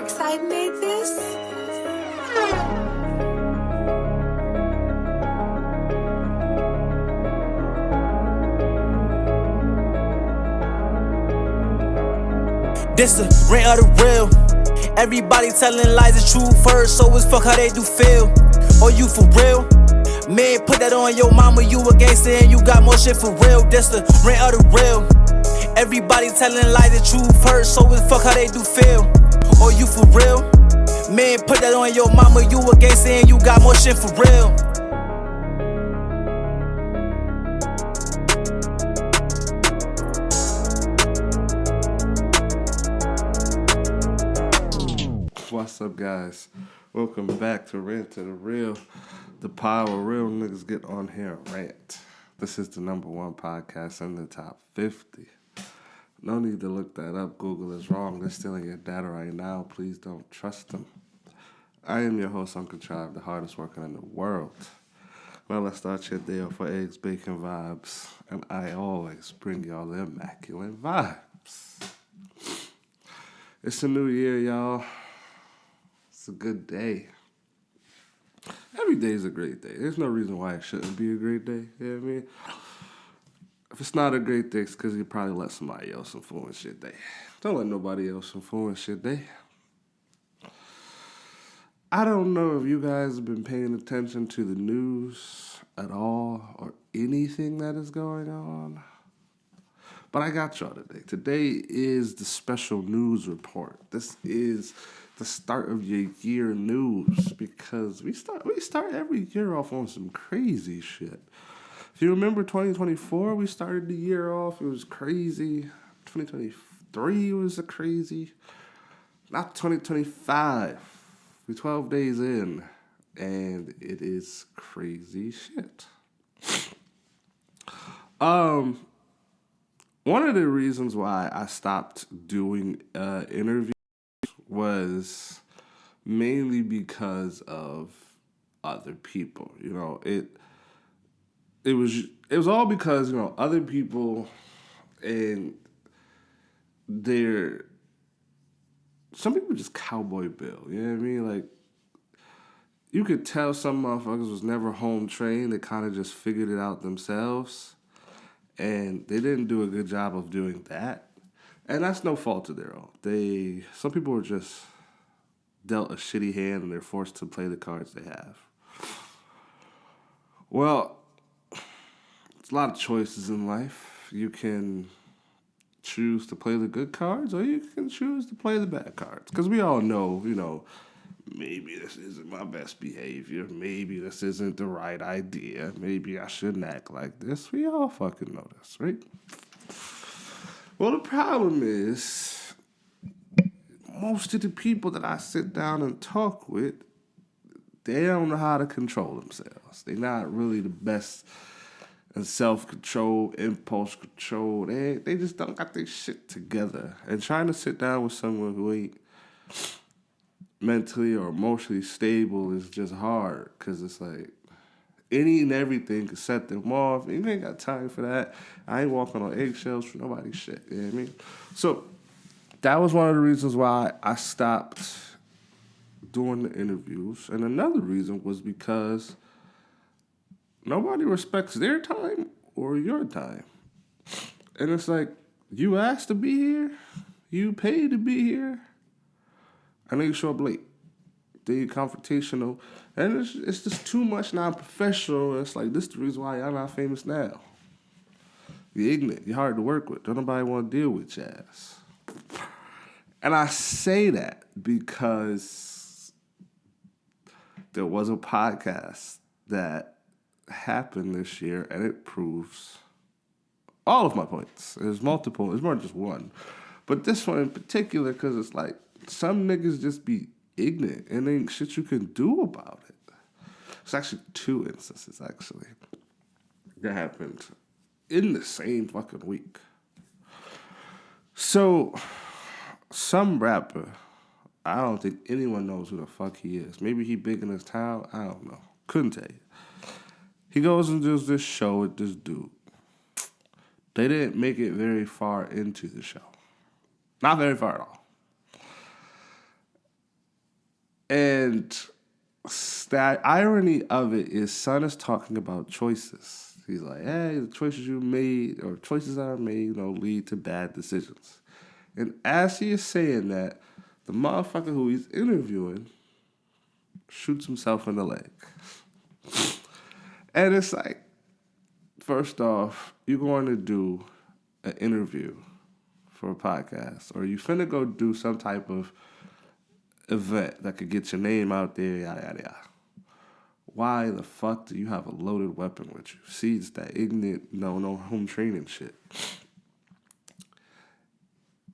Darkside made this? This the rant of the real. Everybody telling lies is true first, so it's fuck how they do feel. Or you for real? Man, put that on your mama, you a gangster and you got more shit for real. This the rant of the real. Everybody telling lies is true first, so it's fuck how they do feel. Or you for real? Man, put that on your mama, you a gangster and you got more shit for real. What's up, guys? Welcome back to Rant to the Real, the power real niggas get on here and rant. This is the #1 podcast in the top 50. No need to look that up. Google is wrong. They're stealing your data right now. Please don't trust them. I am your host, Uncle Tribe, the hardest worker in the world. Well, let's start your day off for eggs, bacon vibes, and I always bring y'all the immaculate vibes. It's a new year, y'all. It's a good day. Every day is a great day. There's no reason why it shouldn't be a great day. You know what I mean? If it's not a great day, it's because you probably let somebody else influence your day. Don't let nobody else influence your day. I don't know if you guys have been paying attention to the news at all or anything that is going on. But I got y'all today. Today is the special news report. This is the start of your year news because we start every year off on some crazy shit. If you remember 2024, we started the year off, it was crazy. 2023 was a crazy. Not 2025. We're 12 days in, and it is crazy shit. One of the reasons why I stopped doing interviews was mainly because of other people. You know, it was all because, you know, other people and some people just cowboy bill, you know what I mean? Like, you could tell some motherfuckers was never home trained. They kind of just figured it out themselves. And they didn't do a good job of doing that. And that's no fault of their own. Some people were just dealt a shitty hand and they're forced to play the cards they have. Well, it's a lot of choices in life. You can choose to play the good cards or you can choose to play the bad cards. Because we all know, you know, maybe this isn't my best behavior. Maybe this isn't the right idea. Maybe I shouldn't act like this. We all fucking know this, right? Well, the problem is, most of the people that I sit down and talk with, they don't know how to control themselves. They're not really the best in self-control, impulse control. They just don't got their shit together. And trying to sit down with someone who ain't mentally or emotionally stable is just hard because it's like any and everything could set them off. And you ain't got time for that. I ain't walking on eggshells for nobody's shit. You know what I mean? So that was one of the reasons why I stopped doing the interviews. And another reason was because nobody respects their time or your time. And it's like, you asked to be here, you paid to be here, and then you show up late. Then you're confrontational. And it's just too much non-professional. It's like, this is the reason why y'all not famous now. You're ignorant. You're hard to work with. Don't nobody want to deal with your ass. And I say that because there was a podcast that happened this year, and it proves all of my points. There's multiple. There's more than just one. But this one in particular, because it's like, some niggas just be ignorant and ain't shit you can do about it. It's actually two instances, actually, that happened in the same fucking week. So, some rapper, I don't think anyone knows who the fuck he is. Maybe he big in his town. I don't know. Couldn't tell you. He goes and does this show with this dude. They didn't make it very far into the show. Not very far at all. And the irony of it is Son is talking about choices. He's like, hey, the choices you made or choices that are made, lead to bad decisions. And as he is saying that, the motherfucker who he's interviewing shoots himself in the leg. And it's like, first off, you're going to do an interview for a podcast, or you finna go do some type of event that could get your name out there, yada, yada, yada. Why the fuck do you have a loaded weapon with you? See, it's that ignorant, no home training shit.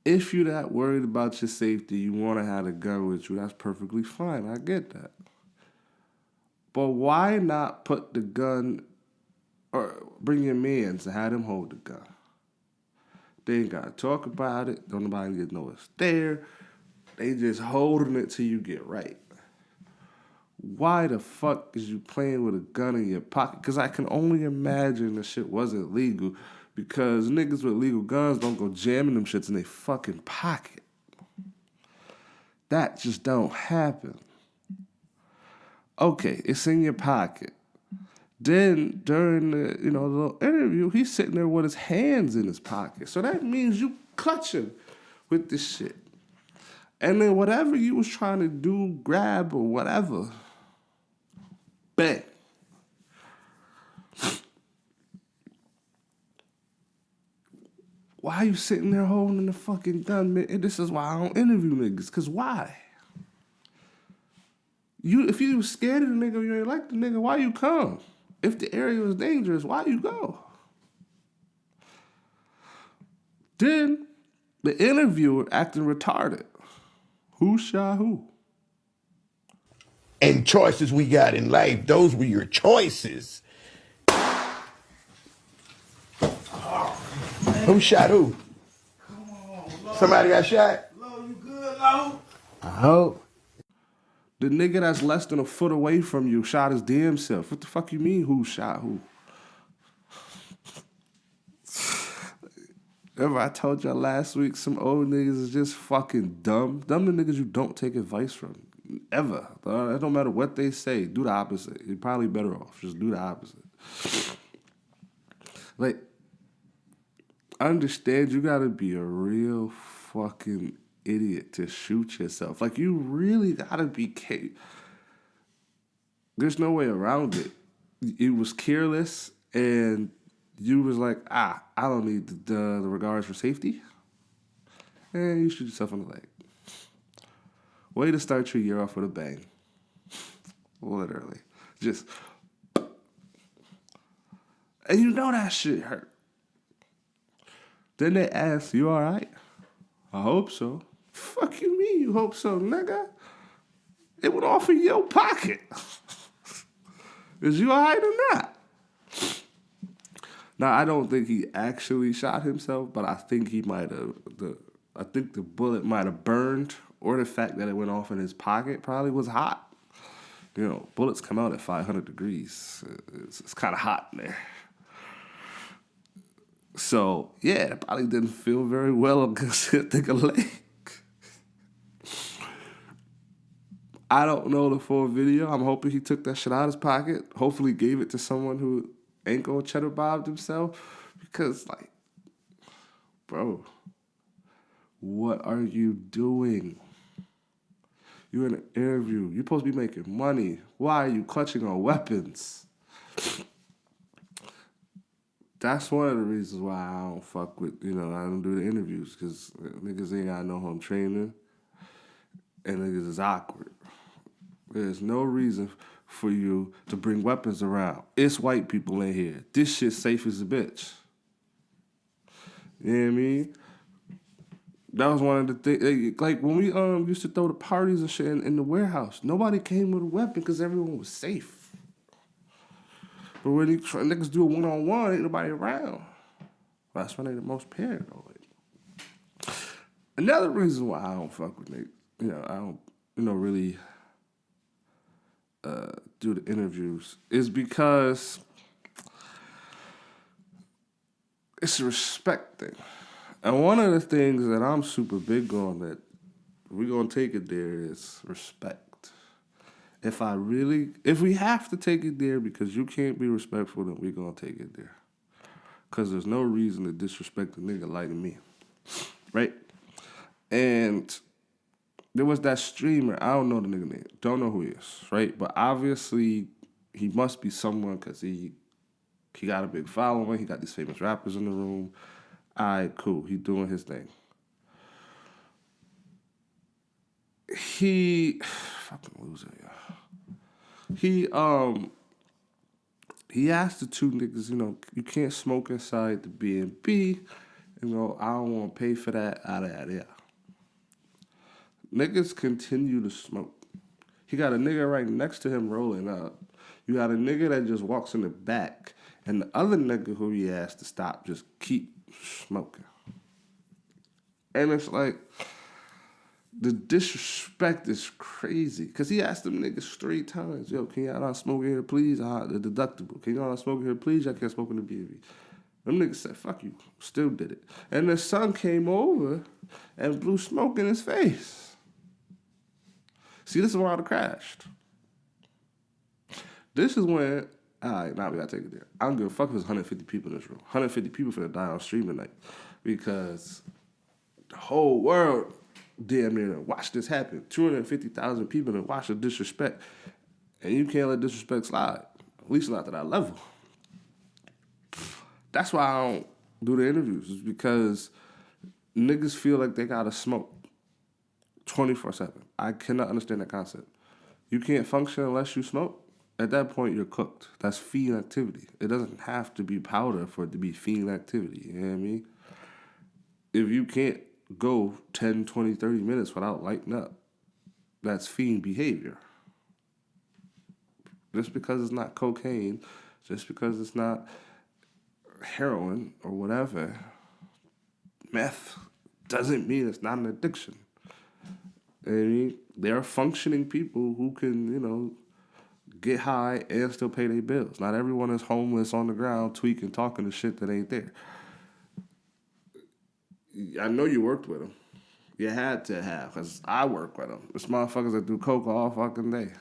If you're that worried about your safety, you want to have a gun with you, that's perfectly fine. I get that. But why not put the gun or bring your mans to have them hold the gun? They ain't got to talk about it. Don't nobody get know it's there. They just holding it till you get right. Why the fuck is you playing with a gun in your pocket? Because I can only imagine the shit wasn't legal. Because niggas with legal guns don't go jamming them shits in their fucking pocket. That just don't happen. Okay, it's in your pocket. Then during the little interview, he's sitting there with his hands in his pocket. So that means you clutching with this shit. And then whatever you was trying to do, grab or whatever, bang. Why are you sitting there holding the fucking gun, man? And this is why I don't interview niggas. Because why? If you was scared of the nigga or you ain't like the nigga, why you come? If the area was dangerous, why you go? Then the interviewer acting retarded. Who shot who? And choices we got in life, those were your choices. Who shot who? Come on, Lord. Somebody got shot? Lord, you good, Lord? I hope. The nigga that's less than a foot away from you shot his damn self. What the fuck you mean who shot who? Remember I told y'all last week some old niggas is just fucking dumb. Dumb the niggas you don't take advice from. Ever. It don't matter what they say. Do the opposite. You're probably better off. Just do the opposite. Like, I understand you gotta be a real fucking idiot to shoot yourself. Like, you really gotta be there's no way around it. It was careless, and you was like, I don't need the regards for safety. And you shoot yourself in the leg. Way to start your year off with a bang. Literally. Just. And you know that shit hurt. Then they ask, you alright? I hope so. Fuck you mean you hope so, nigga? It went off in your pocket. Is you alright or not? Now, I don't think he actually shot himself, but I think he might have. I think the bullet might have burned, or the fact that it went off in his pocket probably was hot. Bullets come out at 500 degrees. It's kind of hot in there. So, yeah, it probably didn't feel very well against his leg. I don't know the full video. I'm hoping he took that shit out of his pocket. Hopefully gave it to someone who ain't gonna cheddar bob himself. Because, like, bro, what are you doing? You're in an interview. You're supposed to be making money. Why are you clutching on weapons? That's one of the reasons why I don't fuck with, I don't do the interviews. Because niggas ain't got no home training. And niggas is awkward. There's no reason for you to bring weapons around. It's white people in here. This shit's safe as a bitch. You know what I mean? That was one of the things. Like when we used to throw the parties and shit in the warehouse, nobody came with a weapon because everyone was safe. But when niggas do a one-on-one, ain't nobody around. That's when they the most paranoid. Another reason why I don't fuck with niggas, I don't, really do the interviews is because it's a respect thing. And one of the things that I'm super big on that we're going to take it there is respect. if we have to take it there because you can't be respectful, then we gonna take it there. Because there's no reason to disrespect a nigga like me. Right? And there was that streamer, I don't know the nigga name, don't know who he is, right? But obviously, he must be someone because he got a big following, he got these famous rappers in the room. All right, cool, he doing his thing. Fucking loser, y'all. He asked the two niggas, you can't smoke inside the BNB. I don't want to pay for that, out of that. Niggas continue to smoke. He got a nigga right next to him rolling up. You got a nigga that just walks in the back. And the other nigga who he asked to stop just keep smoking. And it's like, the disrespect is crazy. Because he asked them niggas 3 times, yo, can y'all not smoke here, please? The deductible. Can y'all not smoke here, please? Y'all can't smoke in the BNB. Them niggas said, fuck you. Still did it. And the son came over and blew smoke in his face. See, this is where I crashed. This is when, all right, now we gotta take it there. I don't give a fuck if there's 150 people in this room. 150 people finna die on stream tonight. Because the whole world damn near watch this happen. 250,000 people to watch the disrespect. And you can't let disrespect slide. At least not to that level. That's why I don't do the interviews. Is because niggas feel like they gotta smoke 24/7. I cannot understand that concept. You can't function unless you smoke. At that point, you're cooked. That's fiend activity. It doesn't have to be powder for it to be fiend activity. You know what I mean? If you can't go 10, 20, 30 minutes without lighting up, that's fiend behavior. Just because it's not cocaine, just because it's not heroin or whatever, meth, doesn't mean it's not an addiction. I mean, there are functioning people who can, get high and still pay their bills. Not everyone is homeless on the ground tweaking, talking to shit that ain't there. I know you worked with them. You had to have, because I work with them. There's motherfuckers that do coke all fucking day.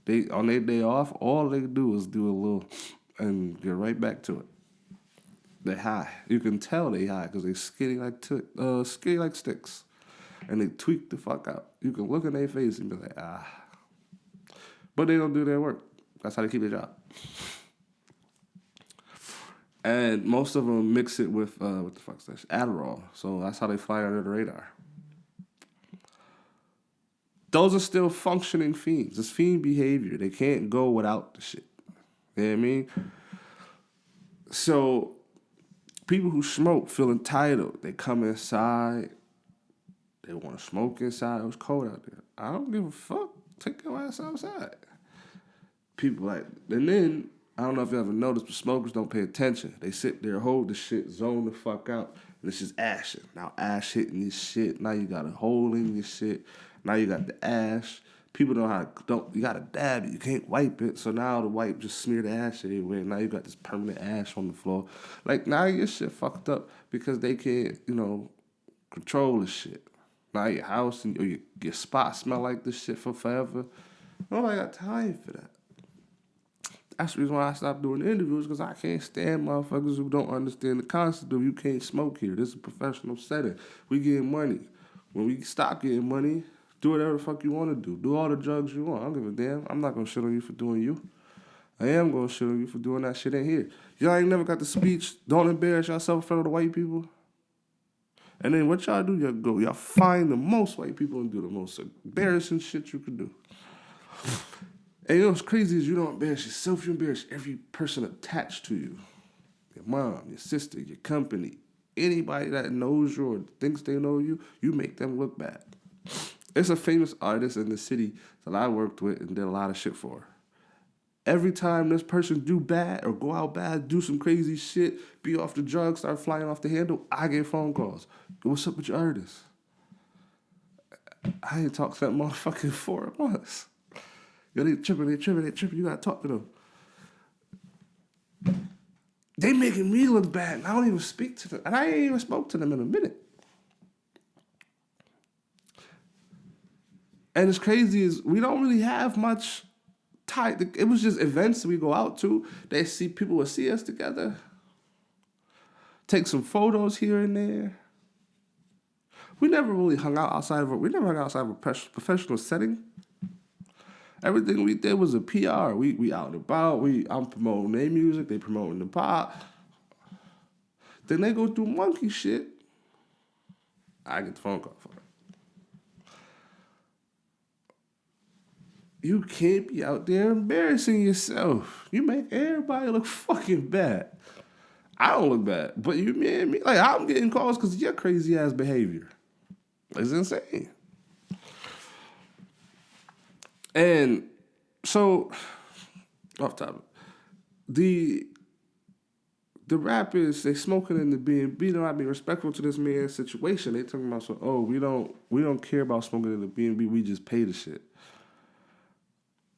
They on their day off, all they do is do a little and get right back to it. They high. You can tell they high because they skinny like sticks. And they tweak the fuck out. You can look in their face and be like, But they don't do their work. That's how they keep their job. And most of them mix it with, what the fuck's that? Adderall. So that's how they fly under the radar. Those are still functioning fiends. It's fiend behavior. They can't go without the shit. You know what I mean? So people who smoke feel entitled. They come inside. They want to smoke inside. It was cold out there. I don't give a fuck. Take your ass outside. People and then, I don't know if you ever noticed, but smokers don't pay attention. They sit there, hold the shit, zone the fuck out, and it's just ashing. Now ash hitting this shit. Now you got a hole in your shit. Now you got the ash. People you gotta dab it. You can't wipe it. So now the wipe just smear the ash everywhere. Now you got this permanent ash on the floor. Now your shit fucked up because they can't, control the shit. Now your house and your spot smell like this shit for forever. Nobody got time for that. That's the reason why I stopped doing the interviews, because I can't stand motherfuckers who don't understand the concept of you can't smoke here. This is a professional setting. We getting money. When we stop getting money, do whatever the fuck you want to do. Do all the drugs you want. I don't give a damn. I'm not going to shit on you for doing you. I am going to shit on you for doing that shit in here. Y'all ain't never got the speech, don't embarrass yourself in front of the white people. And then what y'all do, y'all find the most white people and do the most embarrassing shit you could do. And what's crazy is you don't embarrass yourself, you embarrass every person attached to you. Your mom, your sister, your company, anybody that knows you or thinks they know you, you make them look bad. It's a famous artist in the city that I worked with and did a lot of shit for. Every time this person do bad or go out bad, do some crazy shit, be off the drugs, start flying off the handle, I get phone calls. What's up with your artist? I ain't talked to that motherfucker in 4 months. Yo, they tripping. You gotta talk to them. They making me look bad, and I don't even speak to them. And I ain't even spoke to them in a minute. And it's crazy is we don't really have much time. It was just events we go out to. People would see us together. Take some photos here and there. We never really hung out outside of a professional setting. Everything we did was a PR. We out and about. I'm promoting their music. They promoting the pop. Then they go through monkey shit. I get the phone call for it. You can't be out there embarrassing yourself. You make everybody look fucking bad. I don't look bad, but you and me, like I'm getting calls because of your crazy ass behavior. It's insane. And so, off topic, the rappers, they smoking in the BNB, they're not being respectful to this man's situation. They talking about, we don't care about smoking in the BNB, we just pay the shit.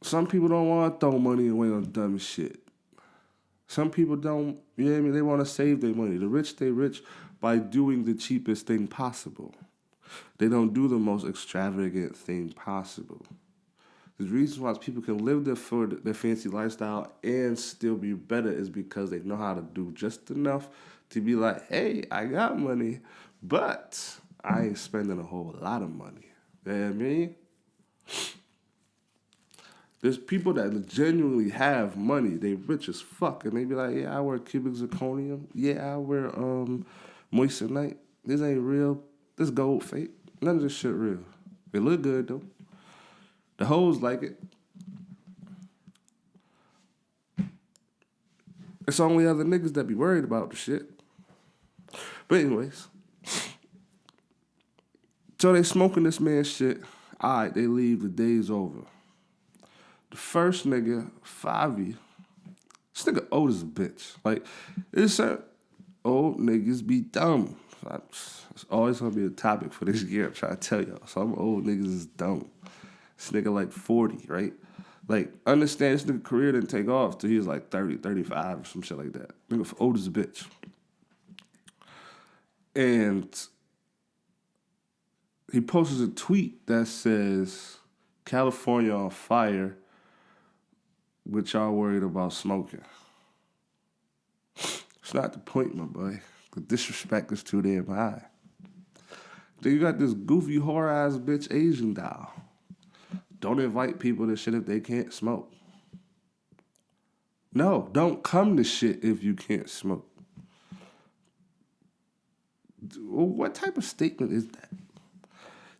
Some people don't want to throw money away on dumb shit. Some people don't, they want to save their money. The rich stay rich by doing the cheapest thing possible. They don't do the most extravagant thing possible. The reason why people can live their fancy lifestyle and still be better is because they know how to do just enough to be like, hey, I got money, but I ain't spending a whole lot of money. You know what I mean? There's people that genuinely have money. They rich as fuck. And they be like, yeah, I wear cubic zirconium. Yeah, I wear moissanite. This ain't real. This gold fake. None of this shit real. It look good, though. The hoes like it. It's only other niggas that be worried about the shit. But anyways. So they smoking this man's shit. All right, they leave. The day's over. The first nigga, Favi, this nigga old as a bitch. Like, it's old niggas be dumb. It's always gonna be a topic for this year. I'm trying to tell y'all. Some old niggas is dumb. This nigga like 40, right? Like, understand this nigga career didn't take off till he was like 30, 35 or some shit like that. Nigga old as a bitch. And he posts a tweet that says, California on fire, but y'all worried about smoking. It's not the point, my boy. The disrespect is too damn high. Then you got this goofy whore-ass bitch Asian doll. Don't invite people to shit if they can't smoke. No, don't come to shit if you can't smoke. What type of statement is that?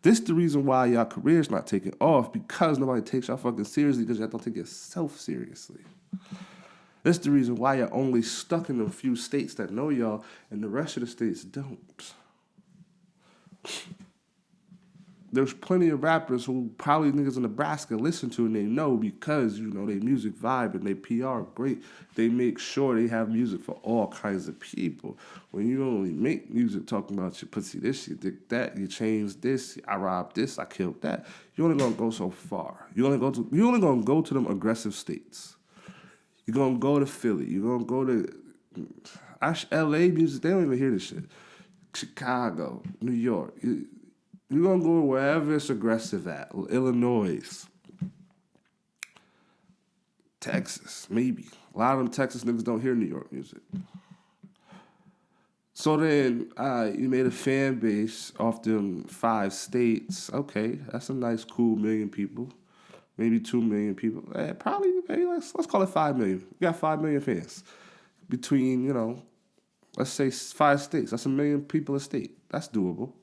This is the reason why y'all career's not taking off, because nobody takes y'all fucking seriously, because y'all don't take yourself seriously. This is the reason why you're only stuck in a few states that know y'all and the rest of the states don't. There's plenty of rappers who probably niggas in Nebraska listen to and they know because, they music vibe and they PR great. They make sure they have music for all kinds of people. When you only make music talking about your pussy this, you dick that, you change this, I robbed this, I killed that, you're only gonna go so far. You're only gonna go to them aggressive states. You're gonna go to Philly. You're gonna go to LA music, they don't even hear this shit. Chicago, New York. You're going to go wherever it's aggressive at. Illinois. Texas, maybe. A lot of them Texas niggas don't hear New York music. So then you made a fan base off them 5 states. Okay, that's a nice, cool 1 million people. Maybe 2 million people. Probably, maybe let's call it 5 million. You got 5 million fans. Between, let's say 5 states. That's 1 million people a state. That's doable.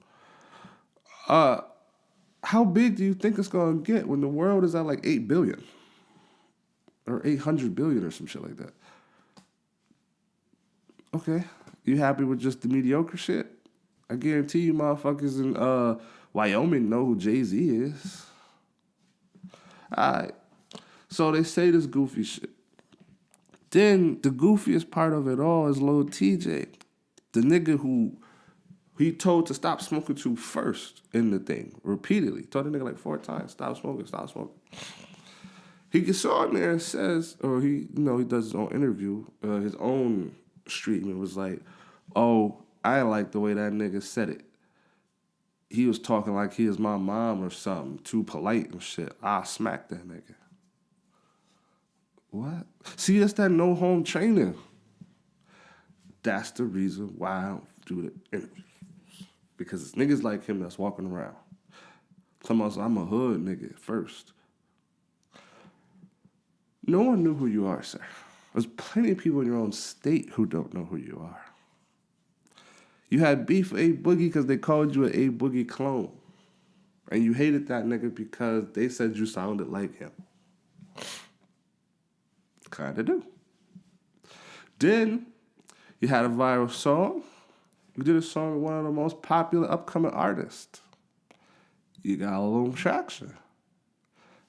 How big do you think it's going to get when the world is at like 8 billion? Or 800 billion or some shit like that? Okay. You happy with just the mediocre shit? I guarantee you motherfuckers in Wyoming know who Jay-Z is. Alright. So they say this goofy shit. Then the goofiest part of it all is Lil TJ. The nigga who he told to stop smoking to first in the thing, repeatedly. Told the nigga like 4 times, stop smoking, stop smoking. He gets on there and says, or he does his own interview, his own stream, and was like, oh, I didn't like the way that nigga said it. he was talking like he is my mom or something, too polite and shit. I smack that nigga. What? See, it's that no home training. That's the reason why I don't do the interviews. Because it's niggas like him that's walking around. Sometimes I'm a hood nigga at first. No one knew who you are, sir. There's plenty of people in your own state who don't know who you are. You had beef with A Boogie because they called you an A Boogie clone. And you hated that nigga because they said you sounded like him. Kinda do. Then you had a viral song. You did a song with one of the most popular upcoming artists. You got a little traction.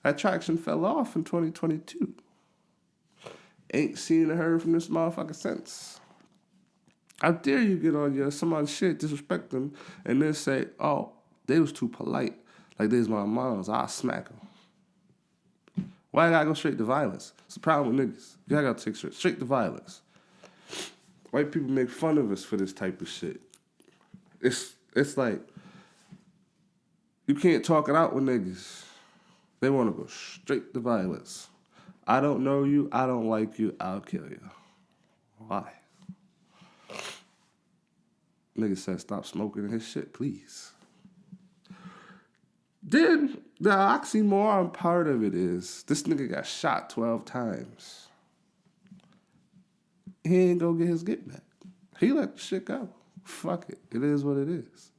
That traction fell off in 2022. Ain't seen or heard from this motherfucker since. How dare you get on your somebody's shit, disrespect them, and then say, oh, they was too polite. Like they was my moms, I'll smack them. Why I gotta go straight to violence? It's the problem with niggas. You gotta take straight to violence. White people make fun of us for this type of shit. It's like, you can't talk it out with niggas. They want to go straight to violence. I don't know you, I don't like you, I'll kill you. Why? Nigga said stop smoking his shit, please. Then, the oxymoron part of it is, this nigga got shot 12 times. He ain't gonna get his get back. He let the shit go. Fuck it. It is what it is.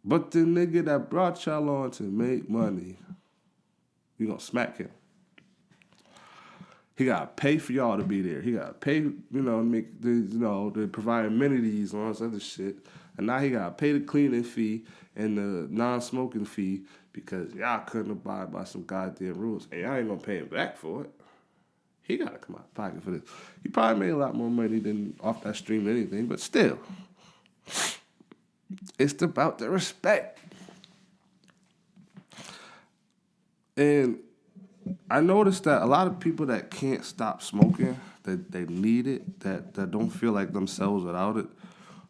But the nigga that brought y'all on to make money, you gonna smack him. He gotta pay for y'all to be there. He gotta pay, make the, to provide amenities and all this other shit. And now he gotta pay the cleaning fee and the non-smoking fee because y'all couldn't abide by some goddamn rules. And y'all ain't gonna pay him back for it. He gotta come out of pocket for this. He probably made a lot more money than off that stream than anything, but still. It's about the respect. And I noticed that a lot of people that can't stop smoking, that they need it, that don't feel like themselves without it,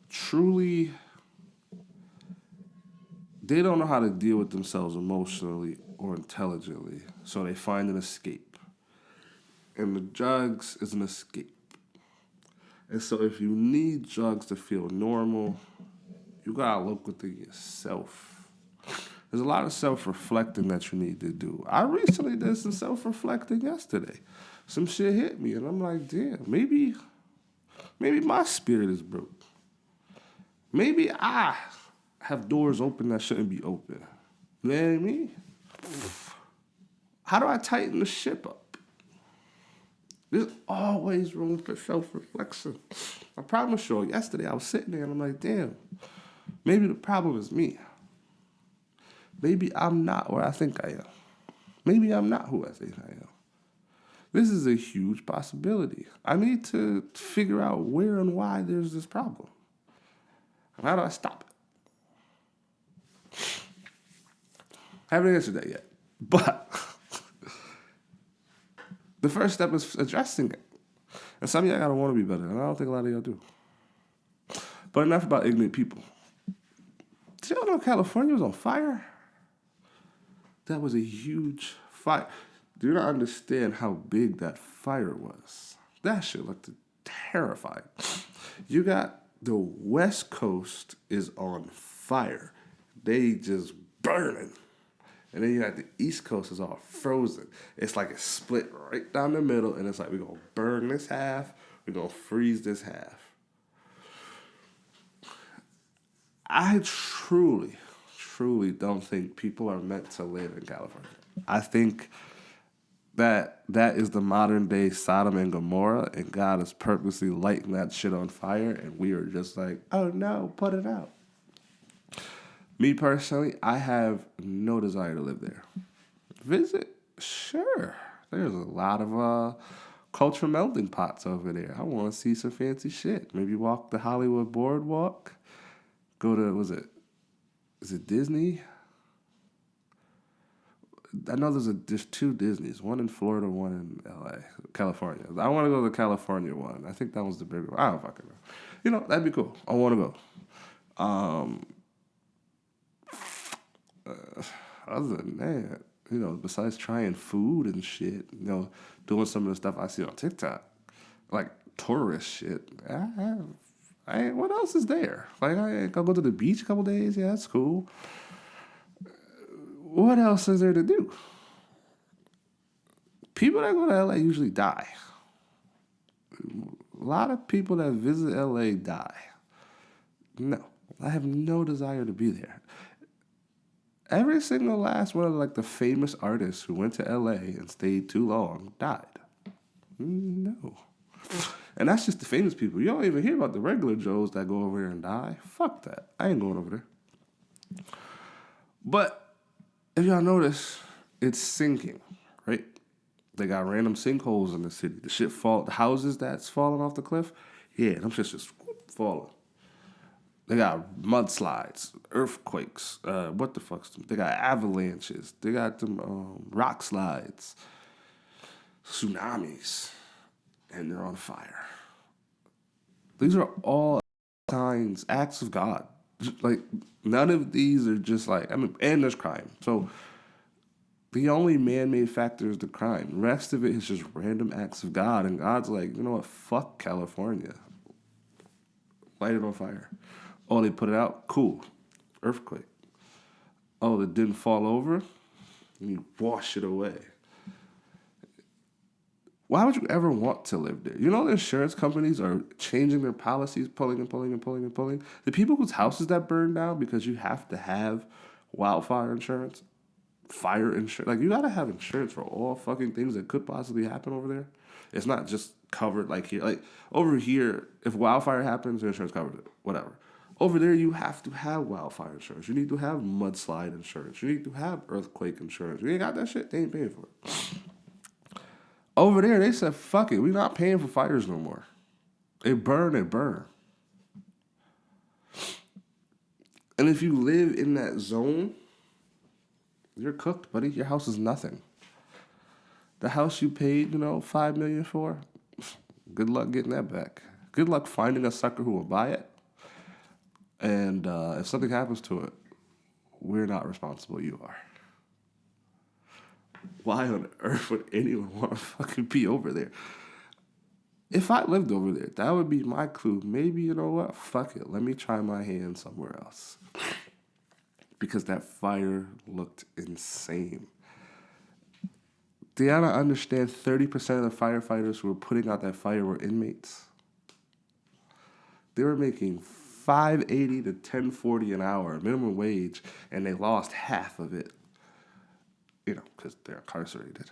truly, they don't know how to deal with themselves emotionally or intelligently, so they find an escape. And the drugs is an escape. And so if you need drugs to feel normal, you gotta look within yourself. There's a lot of self-reflecting that you need to do. I recently did some self-reflecting yesterday. Some shit hit me, and I'm like, damn, maybe my spirit is broke. Maybe I have doors open that shouldn't be open. You know what I mean? How do I tighten the ship up? There's always room for self-reflection. I promise you, yesterday I was sitting there and I'm like, damn, maybe the problem is me. Maybe I'm not where I think I am. Maybe I'm not who I think I am. This is a huge possibility. I need to figure out where and why there's this problem. And how do I stop it? I haven't answered that yet. But the first step is addressing it. And some of y'all gotta want to be better, and I don't think a lot of y'all do. But enough about ignorant people. Did y'all know California was on fire? That was a huge fire. Do you not understand how big that fire was? That shit looked terrifying. You got the West Coast is on fire. They just burning. And then you got the East Coast is all frozen. It's like it's split right down the middle, and it's like we're going to burn this half, we're going to freeze this half. I truly don't think people are meant to live in California. I think that is the modern day Sodom and Gomorrah, and God is purposely lighting that shit on fire, and we are just like, oh no, put it out. Me personally, I have no desire to live there. Visit? Sure. There's a lot of cultural melting pots over there. I want to see some fancy shit. Maybe walk the Hollywood Boardwalk. Go to, is it Disney? I know there's two Disneys, one in Florida, one in LA, California. I want to go to the California one. I think that was the bigger one. I don't fucking know. That'd be cool. I want to go. Other than that, besides trying food and shit, doing some of the stuff I see on TikTok, like tourist shit, what else is there? Like, I go to the beach a couple days, yeah, that's cool. What else is there to do? People that go to LA usually die. A lot of people that visit LA die. No, I have no desire to be there. Every single last one of like the famous artists who went to LA and stayed too long died. No. And that's just the famous people. You don't even hear about the regular Joes that go over there and die. Fuck that. I ain't going over there. But if y'all notice, it's sinking, right? They got random sinkholes in the city. The houses that's falling off the cliff, yeah, them shit's just falling. They got mudslides, earthquakes, what the fuck's them? They got avalanches. They got them rock slides, tsunamis, and they're on fire. These are all signs, acts of God. Like, none of these are just like, and there's crime. So the only man-made factor is the crime. The rest of it is just random acts of God. And God's like, you know what? Fuck California. Light it on fire. Oh, they put it out? Cool. Earthquake. Oh, it didn't fall over? You wash it away. Why would you ever want to live there? The insurance companies are changing their policies, pulling. The people whose houses that burn down because you have to have wildfire insurance, fire insurance. Like, you got to have insurance for all fucking things that could possibly happen over there. It's not just covered like here. Like, over here, if wildfire happens, the insurance covers it. Whatever. Over there, you have to have wildfire insurance. You need to have mudslide insurance. You need to have earthquake insurance. You ain't got that shit, they ain't paying for it. Over there, they said, fuck it, we're not paying for fires no more. They burn. And if you live in that zone, you're cooked, buddy. Your house is nothing. The house you paid, $5 million for, good luck getting that back. Good luck finding a sucker who will buy it. And if something happens to it, we're not responsible, you are. Why on earth would anyone want to fucking be over there? If I lived over there, that would be my clue. Maybe, you know what? Fuck it. Let me try my hand somewhere else. Because that fire looked insane. Do y'all not understand 30% of the firefighters who were putting out that fire were inmates? They were making $5.80 to $10.40 an hour, minimum wage, and they lost half of it, because they're incarcerated.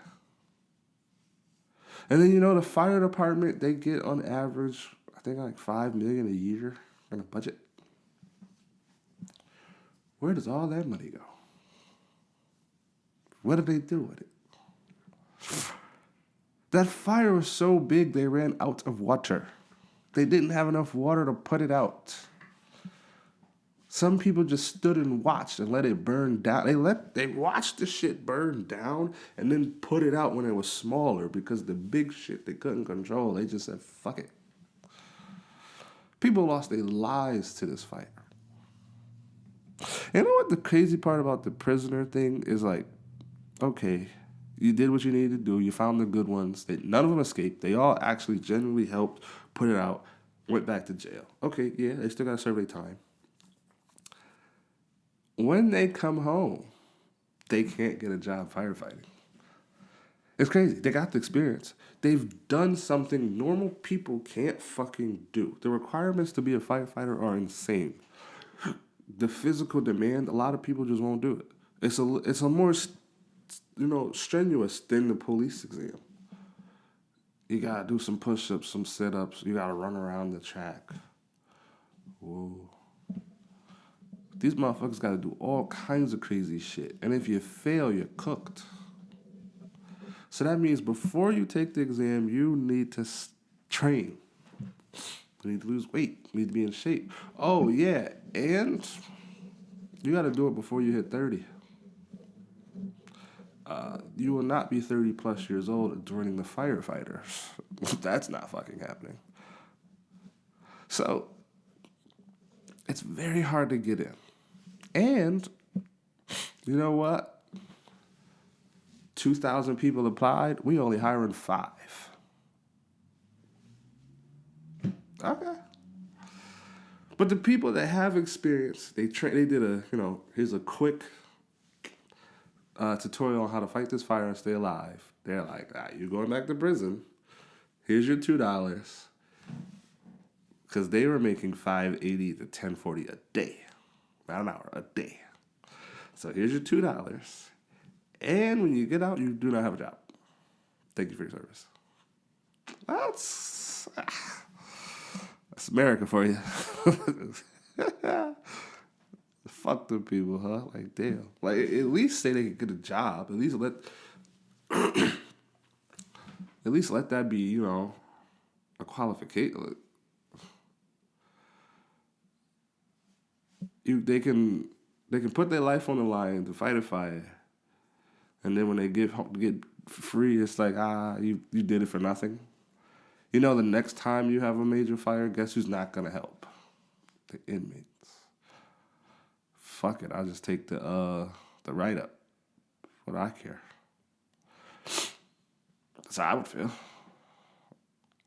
And then, the fire department, they get on average, I think like $5 million a year in a budget. Where does all that money go? What do they do with it? That fire was so big, they ran out of water. They didn't have enough water to put it out. Some people just stood and watched and let it burn down. They watched the shit burn down and then put it out when it was smaller because the big shit they couldn't control. They just said, fuck it. People lost their lives to this fire. You know what the crazy part about the prisoner thing is? Like, okay, you did what you needed to do. You found the good ones. None of them escaped. They all actually genuinely helped put it out, went back to jail. Okay, yeah, they still got to serve their time. When they come home, they can't get a job firefighting. It's crazy. They got the experience. They've done something normal people can't fucking do. The requirements to be a firefighter are insane. The physical demand, a lot of people just won't do it. It's a more, strenuous than the police exam. You gotta do some push-ups, some sit-ups. You gotta run around the track. Whoa. These motherfuckers gotta do all kinds of crazy shit. And if you fail, you're cooked. So that means before you take the exam, you need to train. You need to lose weight. You need to be in shape. Oh, yeah. And you gotta do it before you hit 30. You will not be 30 plus years old joining the firefighters. That's not fucking happening. So it's very hard to get in. And You know what? 2,000 people applied. We only hiring 5. Okay. But the people that have experience, they did a, here's a quick tutorial on how to fight this fire and stay alive. They're like, you're going back to prison. Here's your $2. Because they were making $5.80 to $10.40 a day. Not an hour, a day. So here's your $2. And when you get out, you do not have a job. Thank you for your service. That's America for you. Fuck them people, huh? Like, damn. Like, at least say they can get a job. At least let that be, a qualification. They can put their life on the line to fight a fire, and then when they get free, it's like, you did it for nothing. The next time you have a major fire, guess who's not gonna help? The inmates. Fuck it, I'll just take the write-up. What I care. That's how I would feel.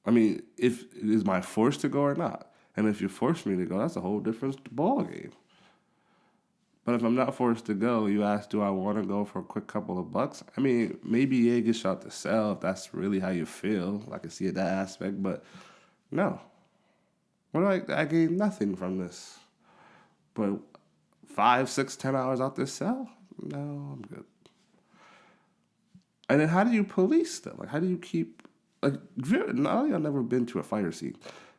I mean, is my force to go or not? And if you force me to go, that's a whole different ball game. But if I'm not forced to go, you ask, do I want to go for a quick couple of bucks? I mean, maybe you get shot to sell if that's really how you feel. I can see that aspect, but no. I gain nothing from this. But 5, 6, 10 hours out this cell? No, I'm good. And then how do you police them? Like, how do you keep... Like, I've never been to a fire scene.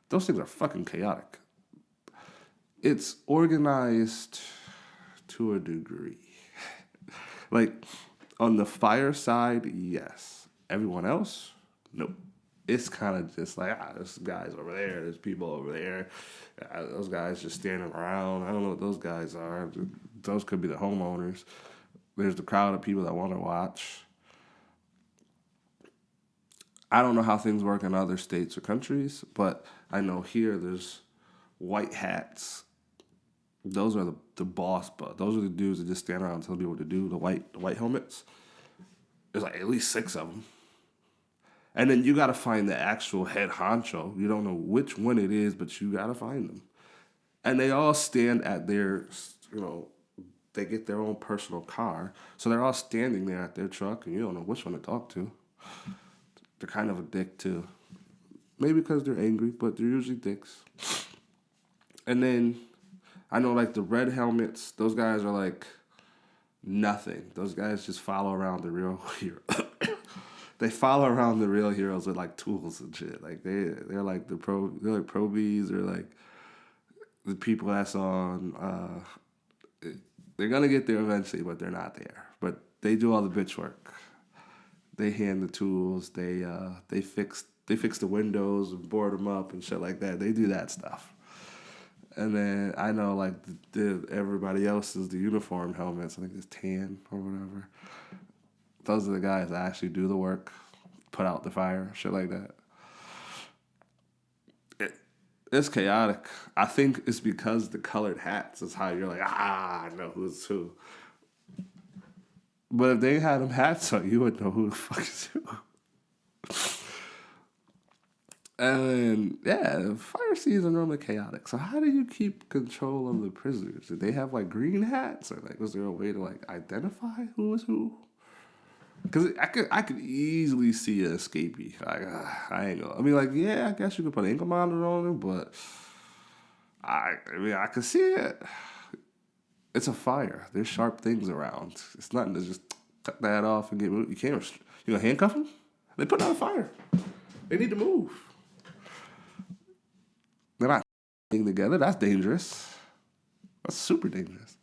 Those things are fucking chaotic. It's organized to a degree. Like, on the fire side, yes. Everyone else, nope. It's kind of just like, there's guys over there, there's people over there. Those guys just standing around. I don't know what those guys are. Those could be the homeowners. There's the crowd of people that want to watch. I don't know how things work in other states or countries, but I know here there's white hats. Those are the boss, but those are the dudes that just stand around and tell people what to do, the white helmets. There's like at least 6 of them. And then you got to find the actual head honcho. You don't know which one it is, but you got to find them. And they all stand at their, they get their own personal car. So they're all standing there at their truck, and you don't know which one to talk to. They're kind of a dick, too. Maybe because they're angry, but they're usually dicks. And then I know, like, the red helmets, those guys are, like, nothing. Those guys just follow around the real hero. They follow around the real heroes with, like, tools and shit. Like, they're like they're like probies or, like, the people that's on. They're going to get there eventually, but they're not there. But they do all the bitch work. They hand the tools. They fix the windows and board them up and shit like that. They do that stuff. And then I know, like, everybody else is the uniform helmets. I think it's tan or whatever. Those are the guys that actually do the work, put out the fire, shit like that. It's chaotic. I think it's because the colored hats is how you're like, I know who's who. But if they had them hats on, you would know who the fuck is who. And yeah, fire scenes are normally chaotic. So how do you keep control of the prisoners? Did they have like green hats, or like was there a way to like identify who was who? Because I could easily see an escapee. Like I ain't gonna. I mean, like yeah, I guess you could put an ankle monitor on them, but I mean I could see it. It's a fire. There's sharp things around. It's nothing to just cut that off and get moved. You can't. You gonna handcuff them? They put out a fire. They need to move. They're not together. That's dangerous. That's super dangerous.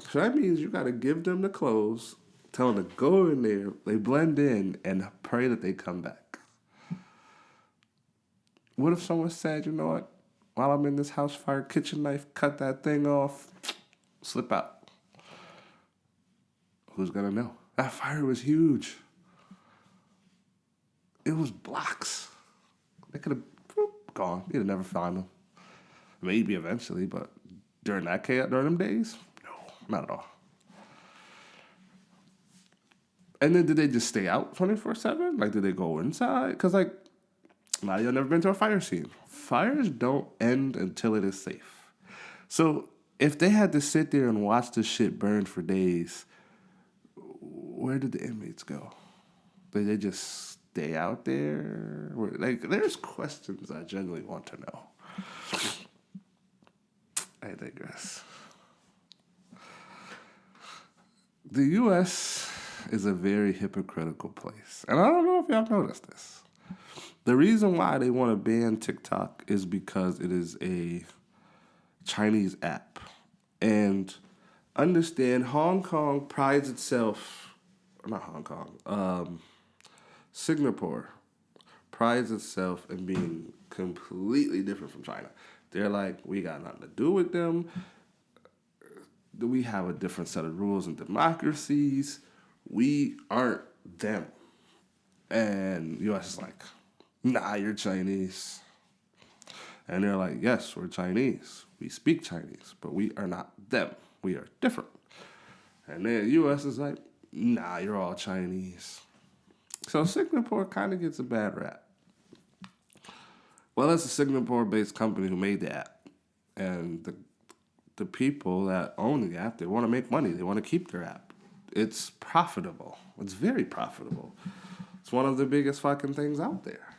So that means you got to give them the clothes, tell them to go in there, they blend in, and pray that they come back. What if someone said, you know what, while I'm in this house fire, kitchen knife, cut that thing off, slip out? Who's going to know? That fire was huge. It was blocks. They could have gone. You'd have never found them. Maybe eventually, but during them days, no, not at all. And then did they just stay out 24/7? Like, did they go inside? Because, like, a lot of y'all never been to a fire scene. Fires don't end until it is safe. So if they had to sit there and watch this shit burn for days, where did the inmates go? Did they just stay out there? Like, there's questions I genuinely want to know. I digress. The U.S. is a very hypocritical place. And I don't know if y'all noticed this. The reason why they want to ban TikTok is because it is a Chinese app. And understand, Hong Kong prides itself, not Hong Kong, Singapore prides itself in being completely different from China. They're like, we got nothing to do with them. We have a different set of rules and democracies. We aren't them. And U.S. is like, nah, you're Chinese. And they're like, yes, we're Chinese. We speak Chinese, but we are not them. We are different. And then U.S. is like, nah, you're all Chinese. So Singapore kind of gets a bad rap. Well, it's a Singapore-based company who made the app. And the people that own the app, they want to make money. They want to keep their app. It's profitable. It's very profitable. It's one of the biggest fucking things out there.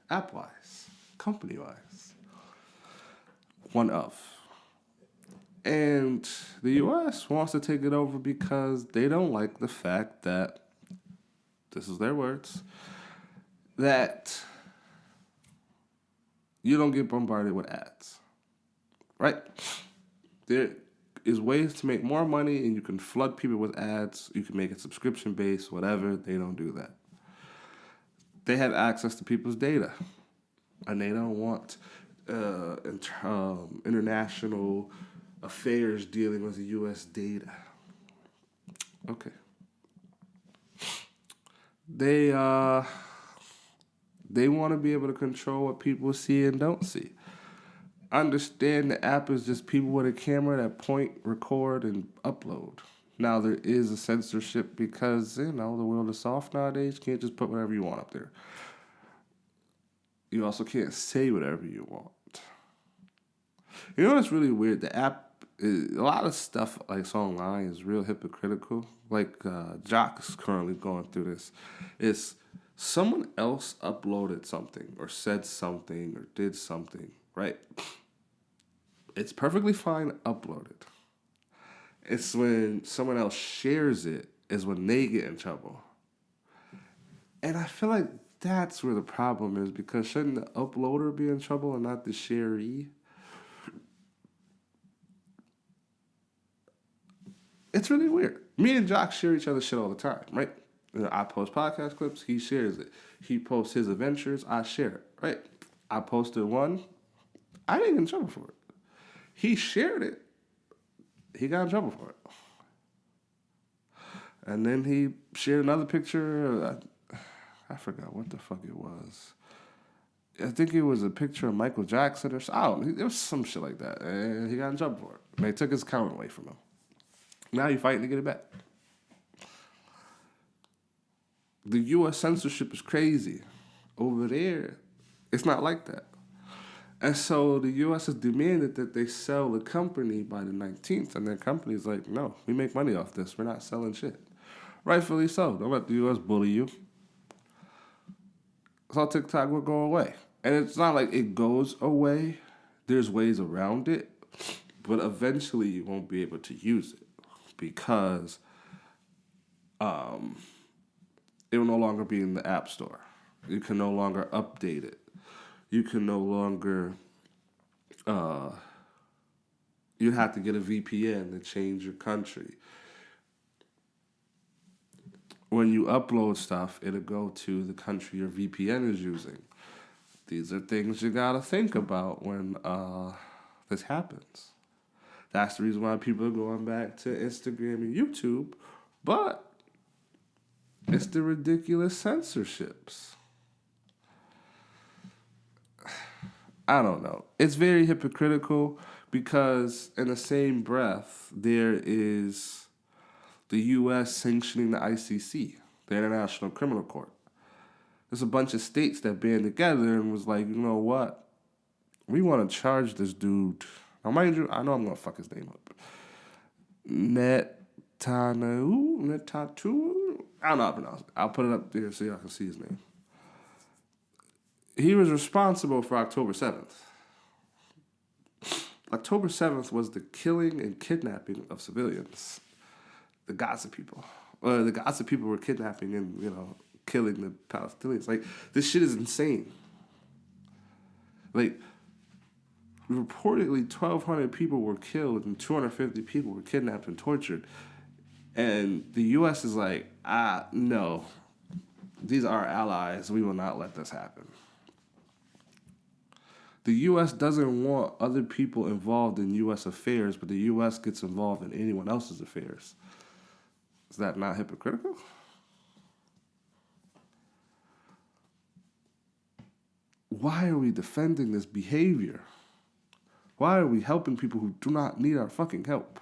App-wise. Company-wise. One of. And the U.S. wants to take it over because they don't like the fact that, this is their words, that you don't get bombarded with ads. Right? There is ways to make more money, and you can flood people with ads. You can make it subscription-based, whatever. They don't do that. They have access to people's data, and they don't want international affairs dealing with the U.S. data. Okay. They want to be able to control what people see and don't see. Understand the app is just people with a camera that point, record, and upload. Now, there is a censorship because, the world is soft nowadays. You can't just put whatever you want up there. You also can't say whatever you want. You know what's really weird? The app, a lot of stuff like online is real hypocritical. Like, Jock's currently going through this. It's someone else uploaded something or said something or did something, right? It's perfectly fine uploaded. It's when someone else shares it is when they get in trouble. And I feel like that's where the problem is, because shouldn't the uploader be in trouble and not the sharee? It's really weird. Me and Jock share each other's shit all the time, right? I post podcast clips, he shares it. He posts his adventures, I share it, right? I posted one, I didn't get in trouble for it. He shared it, he got in trouble for it. And then he shared another picture, I forgot what the fuck it was. I think it was a picture of Michael Jackson or something. I don't know, it was some shit like that. And he got in trouble for it. And they took his account away from him. Now you're fighting to get it back. The U.S. censorship is crazy. Over there, it's not like that. And so the U.S. has demanded that they sell the company by the 19th. And their company's like, no, we make money off this. We're not selling shit. Rightfully so. Don't let the U.S. bully you. So TikTok will go away. And it's not like it goes away. There's ways around it. But eventually you won't be able to use it. Because it will no longer be in the App Store. You can no longer update it. You can no longer, you have to get a VPN to change your country. When you upload stuff, it'll go to the country your VPN is using. These are things you gotta think about when this happens. That's the reason why people are going back to Instagram and YouTube, but it's the ridiculous censorships. I don't know. It's very hypocritical because in the same breath, there is the U.S. sanctioning the ICC. the International Criminal Court. There's a bunch of states that band together and was like, you know what? We want to charge this dude. Now, mind you, I know I'm going to fuck his name up. Netatu? I don't know how to pronounce it. I'll put it up there so y'all can see his name. He was responsible for October 7th. October 7th was the killing and kidnapping of civilians. The Gaza people. The Gaza people were kidnapping and, killing the Palestinians. Like, this shit is insane. Like, reportedly 1,200 people were killed and 250 people were kidnapped and tortured. And the U.S. is like, no. These are our allies. We will not let this happen. The U.S. doesn't want other people involved in U.S. affairs, but the U.S. gets involved in anyone else's affairs. Is that not hypocritical? Why are we defending this behavior? Why are we helping people who do not need our fucking help?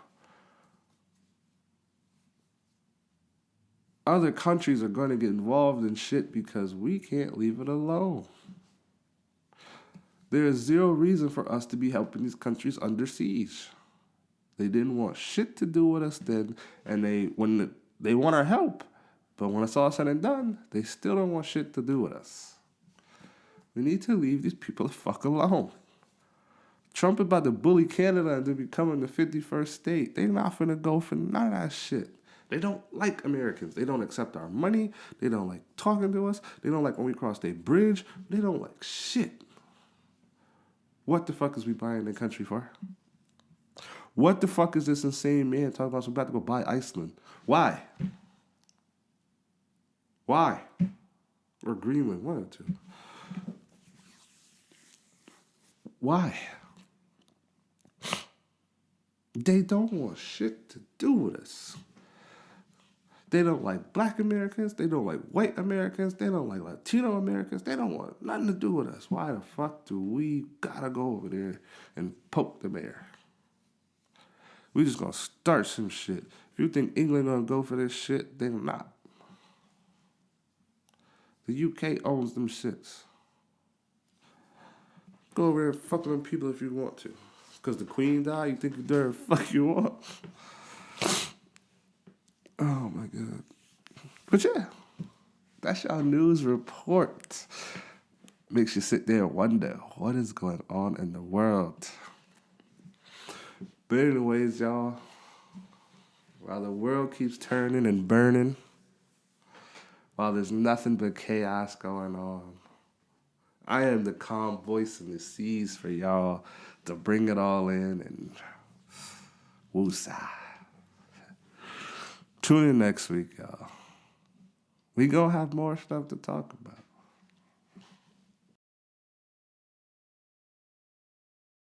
Other countries are going to get involved in shit because we can't leave it alone. There is zero reason for us to be helping these countries under siege. They didn't want shit to do with us then, and they want our help, but when it's all said and done, they still don't want shit to do with us. We need to leave these people the fuck alone. Trump about to bully Canada into becoming the 51st state. They not finna go for none of that shit. They don't like Americans. They don't accept our money. They don't like talking to us. They don't like when we cross their bridge. They don't like shit. What the fuck is we buying the country for? What the fuck is this insane man talking about? So we're about to go buy Iceland. Why? Why? Or Greenland, one or two. Why? They don't want shit to do with us. They don't like black Americans. They don't like white Americans. They don't like Latino Americans. They don't want nothing to do with us. Why the fuck do we gotta go over there and poke the bear? We just gonna start some shit. If you think England gonna go for this shit, they're not. The UK owns them shits. Go over there and fuck them people if you want to. Because the queen died, you think you dare fuck you up. Oh my God. But yeah, that's y'all news report. Makes you sit there and wonder what is going on in the world. But anyways, y'all, while the world keeps turning and burning, while there's nothing but chaos going on, I am the calm voice in the seas for y'all to bring it all in and woosah. Tune in next week, y'all. We gonna have more stuff to talk about.